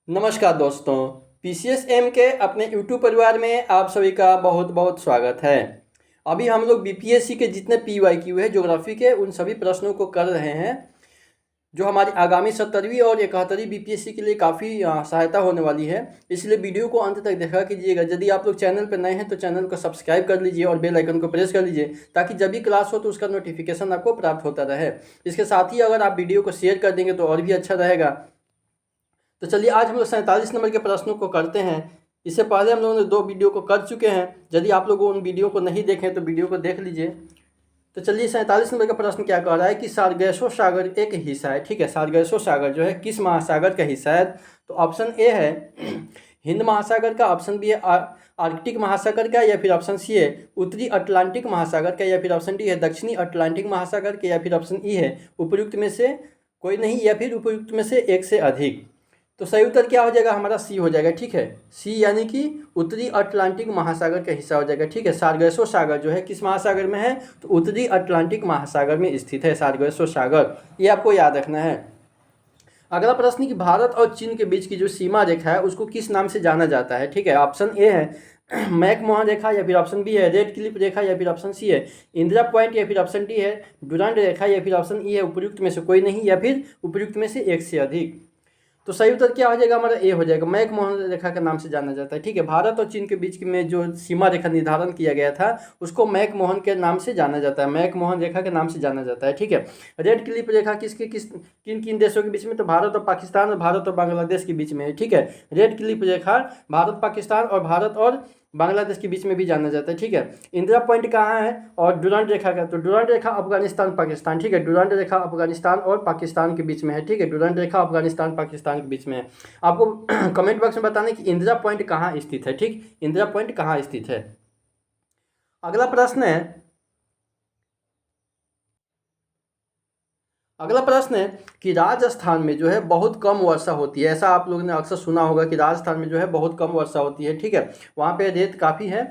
नमस्कार दोस्तों, पीसीएसएम के अपने यूट्यूब परिवार में आप सभी का बहुत बहुत स्वागत है। अभी हम लोग बीपीएससी के जितने पीवाईक्यू है ज्योग्राफी के उन सभी प्रश्नों को कर रहे हैं, जो हमारी आगामी 70वीं और 71वीं बीपीएससी के लिए काफ़ी सहायता होने वाली है। इसलिए वीडियो को अंत तक देखा कीजिएगा। यदि आप लोग चैनल पर नए हैं तो चैनल को सब्सक्राइब कर लीजिए और बेल आइकन को प्रेस कर लीजिए, ताकि जब भी क्लास हो तो उसका नोटिफिकेशन आपको प्राप्त होता रहे। इसके साथ ही अगर आप वीडियो को शेयर कर देंगे तो और भी अच्छा रहेगा। तो चलिए आज हम लोग 47 नंबर के प्रश्नों को करते हैं। इससे पहले हम लोगों ने 2 वीडियो को कर चुके हैं। यदि आप लोग उन वीडियो को नहीं देखें तो वीडियो को देख लीजिए। तो चलिए 47 नंबर का प्रश्न क्या कह रहा है कि सार्गेसो सागर एक हिस्सा है। ठीक है, सार्गेसो सागर जो है किस महासागर का हिस्सा है? तो ऑप्शन ए है हिंद महासागर का, ऑप्शन बी है आर्कटिक महासागर का, या फिर ऑप्शन सी है उत्तरी अटलांटिक महासागर का, या फिर ऑप्शन डी है दक्षिणी अटलांटिक महासागर का, या फिर ऑप्शन ई है उपयुक्त में से कोई नहीं, या फिर उपयुक्त में से एक से अधिक। तो सही उत्तर क्या हो जाएगा? हमारा सी हो जाएगा। ठीक है, सी यानी कि उत्तरी अटलांटिक महासागर का हिस्सा हो जाएगा। ठीक है, सार्गेसो सागर जो है किस महासागर में है? तो उत्तरी अटलांटिक महासागर में स्थित है सार्गेसो सागर, ये आपको याद रखना है। अगला प्रश्न कि भारत और चीन के बीच की जो सीमा रेखा है उसको किस नाम से जाना जाता है? ठीक है, ऑप्शन ए है मैकमोहन रेखा, या फिर ऑप्शन बी है रेड क्लिफ रेखा, या फिर ऑप्शन सी है इंदिरा पॉइंट, या फिर ऑप्शन डी है डुरांड रेखा, या फिर ऑप्शन ई है उपयुक्त में से कोई नहीं, या फिर उपयुक्त में से एक से अधिक। तो सही उत्तर क्या हो जाएगा? हमारा ए हो जाएगा, मैकमोहन रेखा के नाम से जाना जाता है। ठीक है, भारत और चीन के बीच में जो सीमा रेखा निर्धारण किया गया था उसको मैकमोहन के नाम से जाना जाता है, मैकमोहन रेखा के नाम से जाना जाता है। ठीक है, रेड क्लिफ रेखा किन किन देशों के बीच में? तो भारत और पाकिस्तान और भारत और बांग्लादेश के बीच में है। ठीक है, रेड क्लिफ रेखा भारत पाकिस्तान और भारत और बांग्लादेश के बीच में भी जाना जाता है। ठीक है, इंदिरा पॉइंट कहाँ है और डुरांड रेखा का? तो डुरांड रेखा अफगानिस्तान पाकिस्तान। ठीक है, डुरांड रेखा अफगानिस्तान और पाकिस्तान के बीच में है। ठीक है, डुरांड रेखा अफगानिस्तान पाकिस्तान के बीच में है। आपको कमेंट बॉक्स में बताना कि इंदिरा पॉइंट कहाँ स्थित है। ठीक, इंदिरा पॉइंट कहाँ स्थित है। अगला प्रश्न है कि राजस्थान में जो है बहुत कम वर्षा होती है। ऐसा आप लोगों ने अक्सर सुना होगा कि राजस्थान में जो है बहुत कम वर्षा होती है। ठीक है, वहाँ पे रेत काफ़ी है।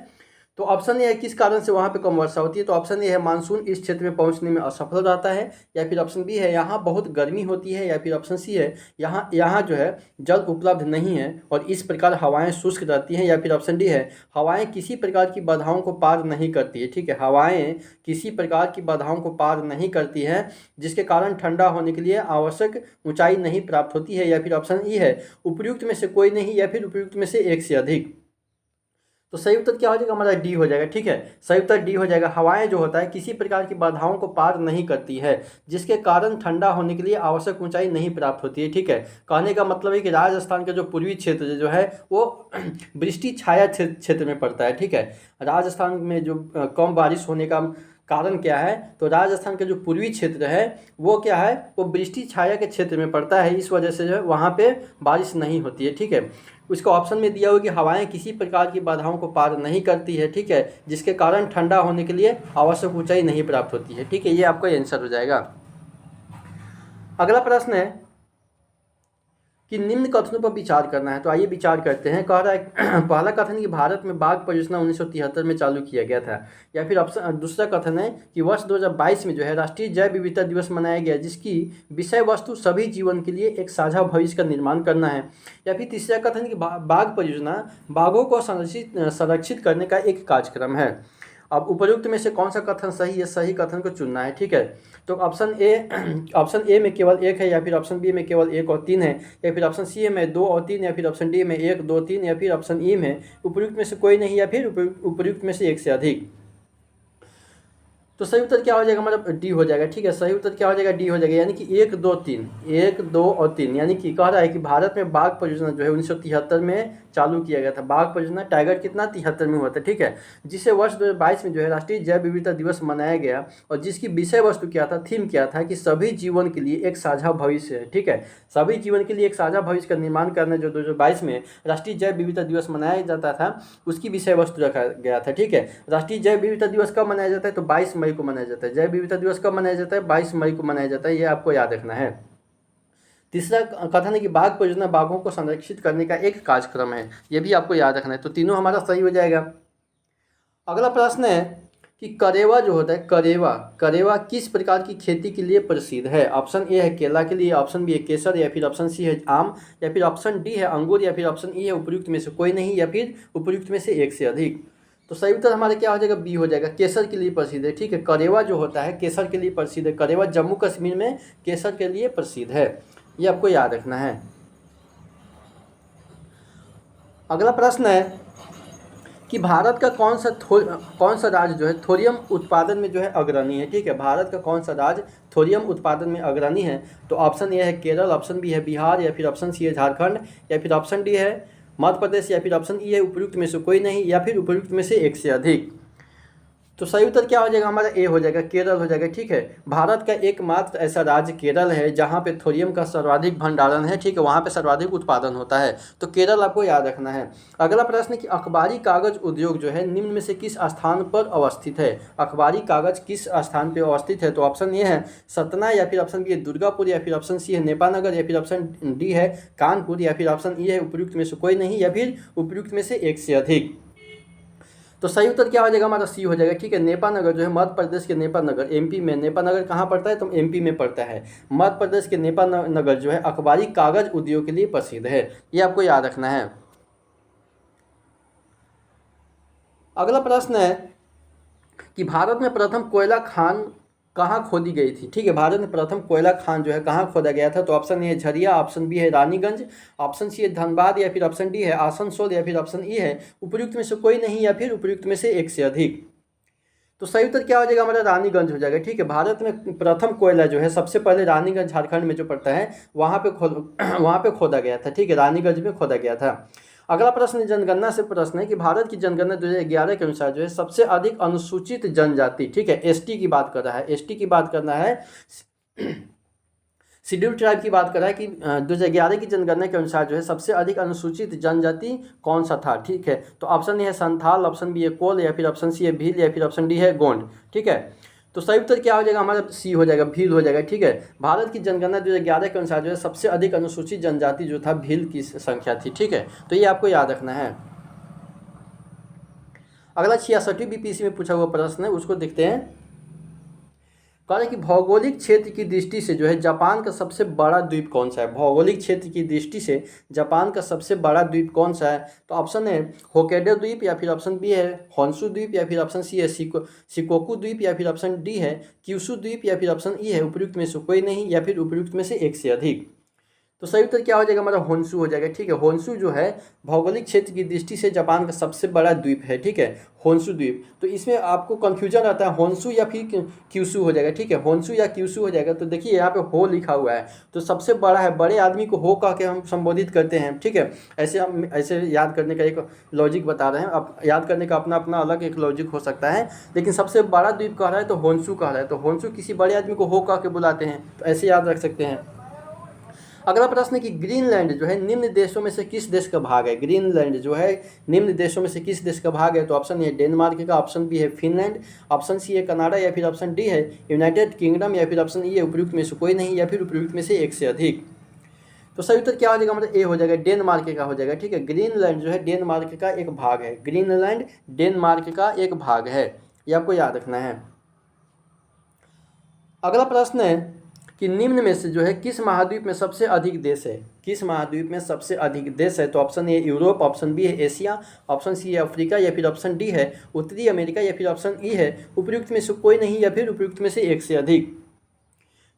तो ऑप्शन ए है किस कारण से वहाँ पे कम वर्षा होती है? तो ऑप्शन ए है मानसून इस क्षेत्र में पहुँचने में असफल रहता है, या फिर ऑप्शन बी है यहाँ बहुत गर्मी होती है, या फिर ऑप्शन सी है यहाँ यहाँ जो है जल उपलब्ध नहीं है और इस प्रकार हवाएं शुष्क रहती हैं, या फिर ऑप्शन डी है हवाएं किसी प्रकार की बाधाओं को पार नहीं करती है। ठीक है, हवाएं किसी प्रकार की बाधाओं को पार नहीं करती हैं, जिसके कारण ठंडा होने के लिए आवश्यक ऊंचाई नहीं प्राप्त होती है, या फिर ऑप्शन ई है उपयुक्त में से कोई नहीं, या फिर उपयुक्त में से एक से अधिक। तो सही उत्तर क्या हो जाएगा? हमारा डी हो जाएगा। ठीक है, सही उत्तर डी हो जाएगा। हवाएं जो होता है किसी प्रकार की बाधाओं को पार नहीं करती है, जिसके कारण ठंडा होने के लिए आवश्यक ऊंचाई नहीं प्राप्त होती है। ठीक है, कहने का मतलब है कि राजस्थान का जो पूर्वी क्षेत्र जो है वो वृष्टि छाया क्षेत्र में पड़ता है। ठीक है, राजस्थान में जो कम बारिश होने का कारण क्या है? तो राजस्थान का जो पूर्वी क्षेत्र है वो क्या है? वो वृष्टि छाया के क्षेत्र में पड़ता है, इस वजह से जो है वहाँ पे बारिश नहीं होती है। ठीक है, उसका ऑप्शन में दिया हुआ कि हवाएं किसी प्रकार की बाधाओं को पार नहीं करती है। ठीक है, जिसके कारण ठंडा होने के लिए आवश्यक ऊंचाई नहीं प्राप्त होती है। ठीक है, ये आपका आंसर हो जाएगा। अगला प्रश्न है कि निम्न कथनों पर विचार करना है। तो आइए विचार करते हैं। कह रहा है पहला कथन कि भारत में बाघ परियोजना 1973 में चालू किया गया था, या फिर ऑप्शन दूसरा कथन है कि वर्ष 2022 में जो है राष्ट्रीय जैव विविधता दिवस मनाया गया, जिसकी विषय वस्तु सभी जीवन के लिए एक साझा भविष्य का निर्माण करना है, या फिर तीसरा कथन कि बाघ परियोजना बाघों को संरक्षित करने का एक कार्यक्रम है। अब उपयुक्त में से कौन सा कथन सही है? सही कथन को चुनना है। ठीक है, तो ऑप्शन ए में केवल एक है, या फिर ऑप्शन बी में केवल एक और तीन है, या फिर ऑप्शन सी में दो और तीन, या फिर ऑप्शन डी में एक दो तीन, या फिर ऑप्शन ई में उपयुक्त में से कोई नहीं, या फिर उपयुक्त में से एक से अधिक। तो सही उत्तर क्या हो जाएगा? मतलब डी हो जाएगा। ठीक है, सही उत्तर क्या हो जाएगा? डी हो जाएगा, यानी कि एक दो तीन, एक दो और तीन। यानी कि कह रहा है कि भारत में बाघ परियोजना जो है 1973 में चालू किया गया था। बाघ परियोजना टाइगर कितना 73 में हुआ था। ठीक है, जिसे वर्ष 2022 में जो है राष्ट्रीय जैव विविधता दिवस मनाया गया, और जिसकी विषय वस्तु क्या था, थीम क्या था कि सभी जीवन के लिए एक साझा भविष्य है। ठीक है, सभी जीवन के लिए एक साझा भविष्य का निर्माण करना जो 2022 में राष्ट्रीय जैव विविधता दिवस मनाया जाता था, उसकी विषय वस्तु रखा गया था। ठीक है, राष्ट्रीय जैव विविधता दिवस कब मनाया जाता है? तो 22 मई को मनाया जाता है। जैव विविधता दिवस कब मनाया जाता है? 22 मई को मनाया जाता है, ये आपको याद रखना है। तीसरा कथन है कि बाघ परियोजना बाघों को संरक्षित करने का एक कार्यक्रम है, ये भी आपको याद रखना है। तो तीनों हमारा सही हो जाएगा। अगला प्रश्न है कि करेवा जो होता है, करेवा, करेवा किस प्रकार की खेती के लिए प्रसिद्ध है? ऑप्शन ए है केला के लिए, ऑप्शन बी है केसर, या फिर ऑप्शन सी है आम, या फिर ऑप्शन डी है अंगूर, या फिर ऑप्शन ई है उपयुक्त में से कोई नहीं, या फिर उपयुक्त में से एक से अधिक। तो सही उत्तर हमारे क्या हो जाएगा? बी हो जाएगा, केसर के लिए प्रसिद्ध है। ठीक है, करेवा जो होता है केसर के लिए प्रसिद्ध है। करेवा जम्मू कश्मीर में केसर के लिए प्रसिद्ध है, ये आपको याद रखना है। अगला प्रश्न है कि भारत का कौन सा राज्य जो है थोरियम उत्पादन में जो है अग्रणी है? ठीक है, भारत का कौन सा राज्य थोरियम उत्पादन में अग्रणी है? तो ऑप्शन ए है केरल, ऑप्शन बी है बिहार, या फिर ऑप्शन सी है झारखंड, या फिर ऑप्शन डी है मध्य प्रदेश, या फिर ऑप्शन ई है उपयुक्त में से कोई नहीं, या फिर उपयुक्त में से एक से अधिक। तो सही उत्तर क्या हो जाएगा हमारा? ए हो जाएगा, केरल हो जाएगा। ठीक है, भारत का एकमात्र ऐसा राज्य केरल है जहाँ पे थोरियम का सर्वाधिक भंडारण है। ठीक है, वहाँ पे सर्वाधिक उत्पादन होता है, तो केरल आपको याद रखना है। अगला प्रश्न कि अखबारी कागज उद्योग जो है निम्न में से किस स्थान पर अवस्थित है? अखबारी कागज किस स्थान पर अवस्थित है? तो ऑप्शन ए है सतना, या फिर ऑप्शन बी है दुर्गापुर, या फिर ऑप्शन सी है नेपानगर, या फिर ऑप्शन डी है कानपुर, या फिर ऑप्शन ई है उपयुक्त में से कोई नहीं, या फिर उपयुक्त में से एक से अधिक। तो सही उत्तर क्या हो जाएगा हमारा? सी हो जाएगा। ठीक है, नेपानगर जो है मध्य प्रदेश के नेपानगर, एमपी में। नेपानगर कहाँ पड़ता है? तो एमपी में पड़ता है। मध्य प्रदेश के नेपानगर जो है अखबारी कागज उद्योग के लिए प्रसिद्ध है, ये आपको याद रखना है। अगला प्रश्न है कि भारत में प्रथम कोयला खान कहाँ खोदी गई थी? ठीक है, भारत में प्रथम कोयला खान जो है कहाँ खोदा गया था? तो ऑप्शन ए है झरिया, ऑप्शन बी है रानीगंज, ऑप्शन सी है धनबाद, या फिर ऑप्शन डी है आसनसोल, या फिर ऑप्शन ई है उपयुक्त में से कोई नहीं, या फिर उपयुक्त में से एक से अधिक। तो सही उत्तर क्या हो जाएगा हमारा? रानीगंज हो जाएगा। ठीक है, भारत में प्रथम कोयला जो है सबसे पहले रानीगंज झारखंड में जो पड़ता है वहाँ पे खोदा गया था। ठीक है, रानीगंज में खोदा गया था। अगला प्रश्न जनगणना से प्रश्न है कि भारत की जनगणना 2011 के अनुसार जो है सबसे अधिक अनुसूचित जनजाति, ठीक है, एसटी की बात कर रहा है, एसटी की बात करना है, शेड्यूल ट्राइब की बात कर रहा है कि 2011 की जनगणना के अनुसार जो है सबसे अधिक अनुसूचित जनजाति कौन सा था? ठीक है, तो ऑप्शन ए है संथाल, ऑप्शन बी है कोल, या फिर ऑप्शन सी है भील, या फिर ऑप्शन डी है गोंड। ठीक है, तो सही उत्तर क्या हो जाएगा हमारा? सी हो जाएगा, भील हो जाएगा। ठीक है, भारत की जनगणना 2011 के अनुसार जो है सबसे अधिक अनुसूचित जनजाति जो था भील की संख्या थी। ठीक है, तो ये आपको याद रखना है। अगला 66वीं बीपीएससी में पूछा हुआ प्रश्न है, उसको देखते हैं। कह रहे कि भौगोलिक क्षेत्र की दृष्टि से जो है जापान का सबसे बड़ा द्वीप कौन सा है? भौगोलिक क्षेत्र की दृष्टि से जापान का सबसे बड़ा द्वीप कौन सा है? तो ऑप्शन है होक्काइडो द्वीप, या फिर ऑप्शन बी है होन्शु द्वीप, या फिर ऑप्शन सी है शिकोकू द्वीप, या फिर ऑप्शन डी है क्यूशु द्वीप, या फिर ऑप्शन ई है उपयुक्त में से कोई नहीं, या फिर उपयुक्त में से एक से अधिक। तो सही उत्तर क्या हो जाएगा हमारा? होन्शु हो जाएगा। ठीक है, होन्शु जो है भौगोलिक क्षेत्र की दृष्टि से जापान का सबसे बड़ा द्वीप है। ठीक है, होन्शु द्वीप। तो इसमें आपको कंफ्यूजन रहता है होन्शु या फिर क्यूशु हो जाएगा। ठीक है, होन्शु या क्यूशु हो जाएगा। तो देखिए यहाँ पे हो लिखा हुआ है, तो सबसे बड़ा है, बड़े आदमी को हो कह के हम संबोधित करते हैं। ठीक है, ऐसे याद करने का एक लॉजिक बता रहे हैं। अब याद करने का अपना अपना अलग एक लॉजिक हो सकता है, लेकिन सबसे बड़ा द्वीप कह रहा है तो होन्शु कह रहा है, तो होन्शु किसी बड़े आदमी को हो कह के बुलाते हैं, तो ऐसे याद रख सकते हैं। अगला प्रश्न है कि ग्रीनलैंड जो है निम्न देशों में से किस देश का भाग है? ग्रीनलैंड जो है निम्न देशों में से किस देश का भाग है? तो ऑप्शन ए डेनमार्क का, ऑप्शन बी है फिनलैंड, ऑप्शन सी है कनाडा, या फिर ऑप्शन डी है यूनाइटेड किंगडम, या फिर ऑप्शन ई है उपयुक्त में से कोई नहीं, या फिर उपयुक्त में से एक से अधिक। तो सही उत्तर क्या हो जाएगा मतलब? ए हो जाएगा, डेनमार्क का हो जाएगा। ठीक है, ग्रीनलैंड जो है डेनमार्क का एक भाग है। ग्रीनलैंड डेनमार्क का एक भाग है, ये आपको याद रखना है। अगला प्रश्न है कि निम्न में से जो है किस महाद्वीप में सबसे अधिक देश है? किस महाद्वीप में सबसे अधिक देश है? तो option A Europe, option B है एशिया, ऑप्शन सी है अफ्रीका, या फिर ऑप्शन डी है उत्तरी अमेरिका, या फिर ऑप्शन ई है उपयुक्त में से कोई नहीं, या फिर उपयुक्त में से एक से अधिक।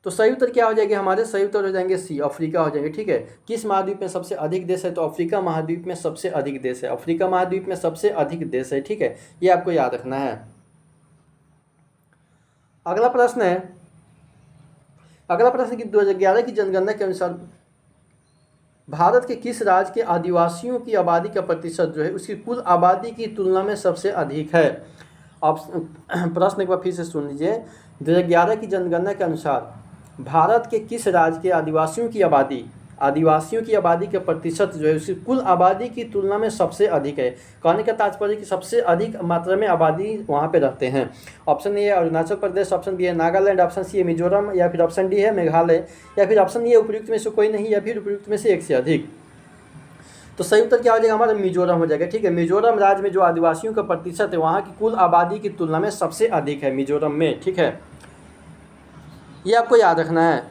तो सही उत्तर क्या हो जाएगा हमारे? सही उत्तर हो जाएंगे सी, अफ्रीका हो जाएंगे। ठीक है, किस महाद्वीप में सबसे अधिक देश है? तो अफ्रीका महाद्वीप में सबसे अधिक देश है। अफ्रीका महाद्वीप में सबसे अधिक देश है। ठीक है, ये आपको याद रखना है। अगला प्रश्न कि 2011 की जनगणना के अनुसार भारत के किस राज्य के आदिवासियों की आबादी का प्रतिशत जो है उसकी कुल आबादी की तुलना में सबसे अधिक है? प्रश्न एक बार फिर से सुन लीजिए। 2011 की जनगणना के अनुसार भारत के किस राज्य के आदिवासियों की आबादी का प्रतिशत जो है उसकी कुल आबादी की तुलना में सबसे अधिक है। कहने का तात्पर्य कि सबसे अधिक मात्रा में आबादी वहाँ पे रहते हैं। ऑप्शन ए है अरुणाचल प्रदेश, ऑप्शन बी है नागालैंड, ऑप्शन सी है मिजोरम, या फिर ऑप्शन डी है मेघालय, या फिर ऑप्शन ई है उपयुक्त में से कोई नहीं, या फिर उपयुक्त में से एक से अधिक। तो सही उत्तर क्या हो जाएगा हमारा? मिजोरम हो जाएगा। ठीक है, मिजोरम राज्य में जो आदिवासियों का प्रतिशत है वहाँ की कुल आबादी की तुलना में सबसे अधिक है मिजोरम में। ठीक है, ये आपको याद रखना है।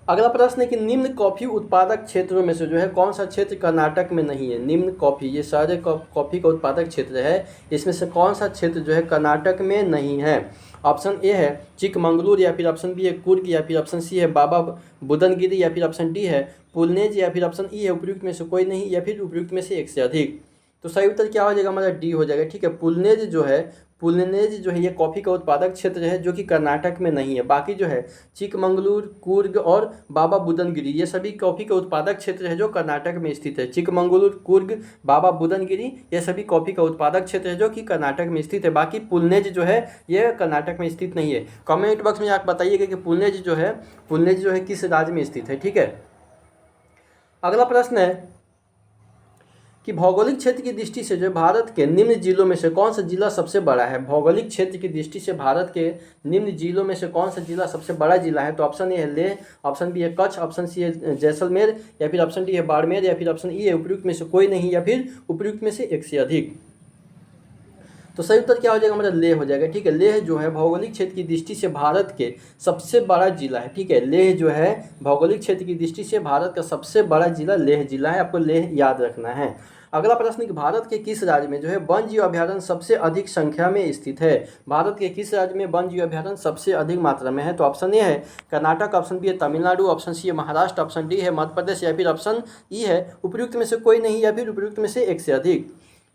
अगला प्रश्न है कि निम्न कॉफी उत्पादक क्षेत्रों में से जो है कौन सा क्षेत्र कर्नाटक में नहीं है? निम्न कॉफी, ये सारे कॉफी का उत्पादक क्षेत्र है, इसमें से कौन सा क्षेत्र जो है कर्नाटक में नहीं है? ऑप्शन ए है चिकमंगलुरु, या फिर ऑप्शन बी है कुर्ग, या फिर ऑप्शन सी है बाबा बुदनगिरी, या फिर ऑप्शन डी है पुलनेज, या फिर ऑप्शन ई है उपयुक्त में से कोई नहीं, या फिर उपयुक्त में से एक से अधिक। तो सही उत्तर क्या हो जाएगा हमारा? डी हो जाएगा। ठीक है, पुलनेज जो है ये कॉफ़ी का उत्पादक क्षेत्र है जो कि कर्नाटक में नहीं है। बाकी जो है चिकमंगलुरु, कुर्ग और बाबा बुदनगिरी ये सभी कॉफ़ी का उत्पादक क्षेत्र है जो कर्नाटक में स्थित है। चिकमंगलुरु, कुर्ग, बाबा बुदनगिरी ये सभी कॉफ़ी का उत्पादक क्षेत्र है जो कि कर्नाटक में स्थित है। बाकी पुलनेज जो है ये कर्नाटक में स्थित नहीं है। कमेंट बॉक्स में आप बताइएगा कि पुलनेज जो है किस राज्य में स्थित है। ठीक है, अगला प्रश्न है कि भौगोलिक क्षेत्र की दृष्टि से जो भारत के निम्न जिलों में से कौन सा जिला सबसे बड़ा है? भौगोलिक क्षेत्र की दृष्टि से भारत के निम्न जिलों में से कौन सा जिला सबसे बड़ा जिला है? तो ऑप्शन ए है लेह, ऑप्शन बी है कच्छ, ऑप्शन सी है जैसलमेर, या फिर ऑप्शन डी है बाड़मेर, या फिर ऑप्शन ई है उपयुक्त में से कोई नहीं, या फिर उपयुक्त में से एक से अधिक। तो सही उत्तर क्या हो जाएगा हमारा? लेह हो जाएगा। ठीक है, लेह जो है भौगोलिक क्षेत्र की दृष्टि से भारत के सबसे बड़ा जिला है। ठीक है, लेह जो है भौगोलिक क्षेत्र की दृष्टि से भारत का सबसे बड़ा जिला लेह जिला है, आपको लेह याद रखना है। अगला प्रश्न कि भारत के किस राज्य में जो है वन जीव अभ्यारण्य सबसे अधिक संख्या में स्थित है? भारत के किस राज्य में वन जीव अभ्यारण्य सबसे अधिक मात्रा में है? तो ऑप्शन ए है कर्नाटक, ऑप्शन बी है तमिलनाडु, ऑप्शन सी है महाराष्ट्र, ऑप्शन डी है मध्य प्रदेश, या फिर ऑप्शन ई है उपयुक्त में से कोई नहीं, या फिर उपयुक्त में से एक से अधिक।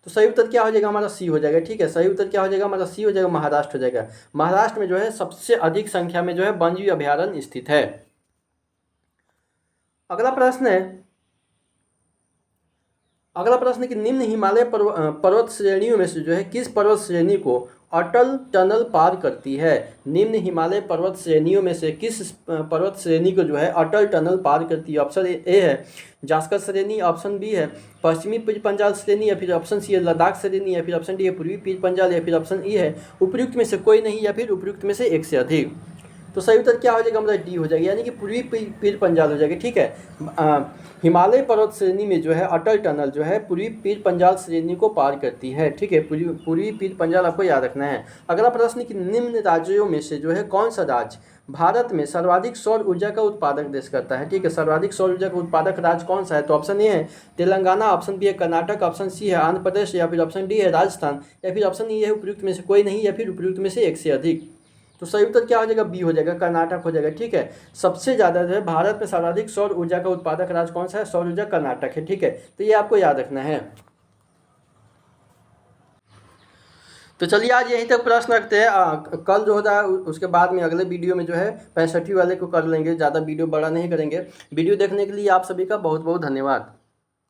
तो सही उत्तर क्या हो जाएगा हमारा? सी हो जाएगा। ठीक है, सही उत्तर क्या हो जाएगा हमारा? सी हो जाएगा, महाराष्ट्र हो जाएगा। महाराष्ट्र में जो है सबसे अधिक संख्या में जो है वन्यजीव अभ्यारण्य स्थित है। अगला प्रश्न कि निम्न हिमालय पर्वत श्रेणियों में से जो है किस पर्वत श्रेणी को अटल टनल पार करती है? निम्न हिमालय पर्वत श्रेणियों में से किस पर्वत श्रेणी को जो है अटल टनल पार करती है? ऑप्शन ए है जास्कर श्रेणी, ऑप्शन बी है पश्चिमी पीर पंजाल श्रेणी, या फिर ऑप्शन सी है लद्दाख श्रेणी, या फिर ऑप्शन डी है पूर्वी पीर पंजाल, या फिर ऑप्शन ई है उपयुक्त में से कोई नहीं, या फिर उपयुक्त में से एक से अधिक। तो सही उत्तर क्या हो जाएगा हमारा? डी हो जाएगा, यानी कि पूर्वी पीर पंजाल हो जाएगा। ठीक है, हिमालय पर्वत श्रेणी में जो है अटल टनल जो है पूर्वी पीर पंजाल श्रेणी को पार करती है। ठीक है, पूर्वी पीर पंजाल आपको याद रखना है। अगला प्रश्न कि निम्न राज्यों में से जो है कौन सा राज्य भारत में सर्वाधिक सौर ऊर्जा का उत्पादक देश करता है? ठीक है, सर्वाधिक सौर ऊर्जा का उत्पादक राज्य कौन सा है? तो ऑप्शन ए है तेलंगाना, ऑप्शन बी है कर्नाटक, ऑप्शन सी है आंध्र प्रदेश, या फिर ऑप्शन डी है राजस्थान, या फिर ऑप्शन ई है उपयुक्त में से कोई नहीं, या फिर उपयुक्त में से एक से अधिक। तो सही उत्तर क्या हो जाएगा? बी हो जाएगा, कर्नाटक हो जाएगा। ठीक है, सबसे ज़्यादा जो है भारत में सर्वाधिक सौर ऊर्जा का उत्पादक राज्य कौन सा है? सौर ऊर्जा कर्नाटक है। ठीक है, तो ये आपको याद रखना है। तो चलिए आज यहीं तक प्रश्न रखते हैं। कल जो होता है उसके बाद में अगले वीडियो में जो है 65 वाले को कर लेंगे, ज़्यादा वीडियो बड़ा नहीं करेंगे। वीडियो देखने के लिए आप सभी का बहुत बहुत धन्यवाद।